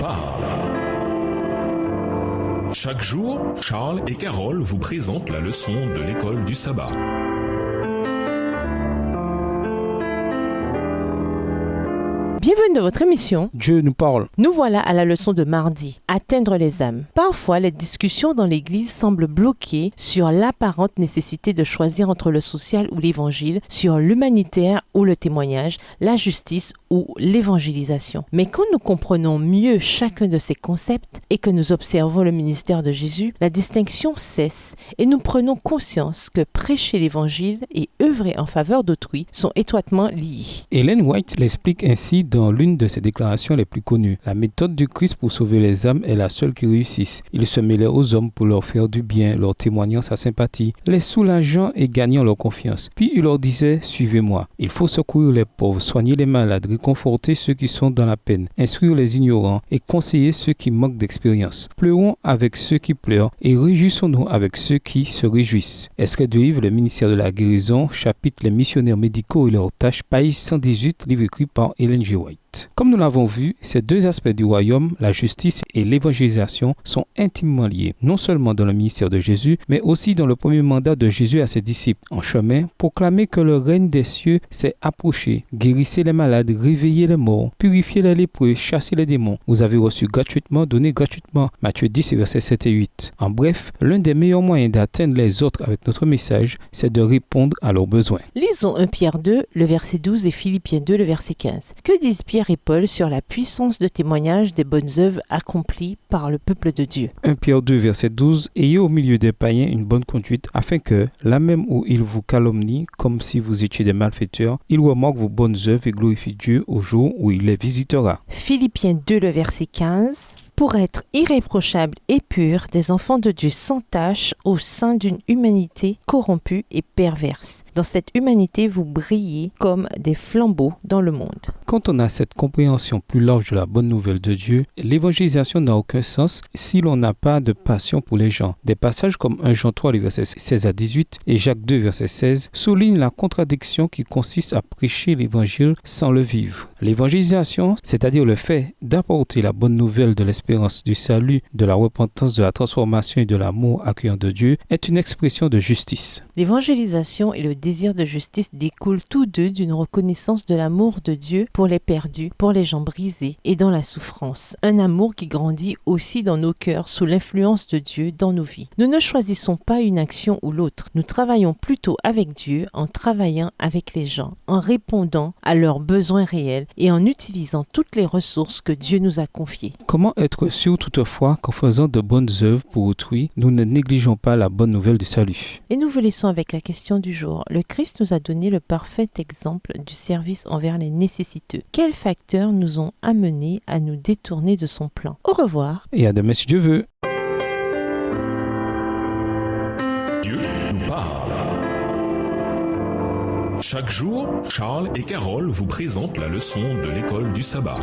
parle. Chaque jour, Charles et Carole vous présentent la leçon de l'école du sabbat. Bienvenue dans votre émission. Dieu nous parle. Nous voilà à la leçon de mardi, atteindre les âmes. Parfois, les discussions dans l'Église semblent bloquées sur l'apparente nécessité de choisir entre le social ou l'Évangile, sur l'humanitaire ou le témoignage, la justice ou l'évangélisation. Mais quand nous comprenons mieux chacun de ces concepts et que nous observons le ministère de Jésus, la distinction cesse et nous prenons conscience que prêcher l'Évangile et œuvrer en faveur d'autrui sont étroitement liés. Ellen White l'explique ainsi dans l'une de ses déclarations les plus connues. La méthode du Christ pour sauver les âmes est la seule qui réussisse. Il se mêlait aux hommes pour leur faire du bien, leur témoignant sa sympathie, les soulageant et gagnant leur confiance. Puis il leur disait « Suivez-moi ». Il faut secourir les pauvres, soigner les malades, réconforter ceux qui sont dans la peine, instruire les ignorants et conseiller ceux qui manquent d'expérience. Pleurons avec ceux qui pleurent et réjouissons-nous avec ceux qui se réjouissent. Extrait du livre Le ministère de la guérison, chapitre Les missionnaires médicaux et leurs tâches, page 118, livre écrit par Ellen G. White. Comme nous l'avons vu, ces deux aspects du royaume, la justice et l'évangélisation, sont intimement liés, non seulement dans le ministère de Jésus, mais aussi dans le premier mandat de Jésus à ses disciples. En chemin, proclamer que le règne des cieux s'est approché, guérissez les malades, réveillez les morts, purifiez les lépreux, chassez les démons. Vous avez reçu gratuitement, donnez gratuitement. Matthieu 10, versets 7 et 8. En bref, l'un des meilleurs moyens d'atteindre les autres avec notre message, c'est de répondre à leurs besoins. Lisons 1 Pierre 2, le verset 12 et Philippiens 2, le verset 15. Que disent Pierre et Paul sur la puissance de témoignage des bonnes œuvres accomplies par le peuple de Dieu? 1 Pierre 2, verset 12. Ayez au milieu des païens une bonne conduite, afin que, là même où ils vous calomnient, comme si vous étiez des malfaiteurs, ils remarquent vos bonnes œuvres et glorifient Dieu au jour où il les visitera. Philippiens 2, le verset 15. Pour être irréprochables et purs, des enfants de Dieu sans tache au sein d'une humanité corrompue et perverse. Dans cette humanité, vous brillez comme des flambeaux dans le monde. Quand on a cette compréhension plus large de la bonne nouvelle de Dieu, l'évangélisation n'a aucun sens si l'on n'a pas de passion pour les gens. Des passages comme 1 Jean 3, les versets 16 à 18 et Jacques 2, verset 16, soulignent la contradiction qui consiste à prêcher l'évangile sans le vivre. L'évangélisation, c'est-à-dire le fait d'apporter la bonne nouvelle de l'espérance, du salut, de la repentance, de la transformation et de l'amour accueillant de Dieu, est une expression de justice. L'évangélisation et le désir de justice découlent tous deux d'une reconnaissance de l'amour de Dieu pour les perdus, pour les gens brisés et dans la souffrance. Un amour qui grandit aussi dans nos cœurs sous l'influence de Dieu dans nos vies. Nous ne choisissons pas une action ou l'autre. Nous travaillons plutôt avec Dieu en travaillant avec les gens, en répondant à leurs besoins réels et en utilisant toutes les ressources que Dieu nous a confiées. Comment être sûr toutefois qu'en faisant de bonnes œuvres pour autrui, nous ne négligeons pas la bonne nouvelle du salut? Et nous vous laissons avec la question du jour. Le Christ nous a donné le parfait exemple du service envers les nécessiteux. Quels facteurs nous ont amenés à nous détourner de son plan? Au revoir. Et à demain si Dieu veut. Dieu nous parle. Chaque jour, Charles et Carole vous présentent la leçon de l'école du sabbat.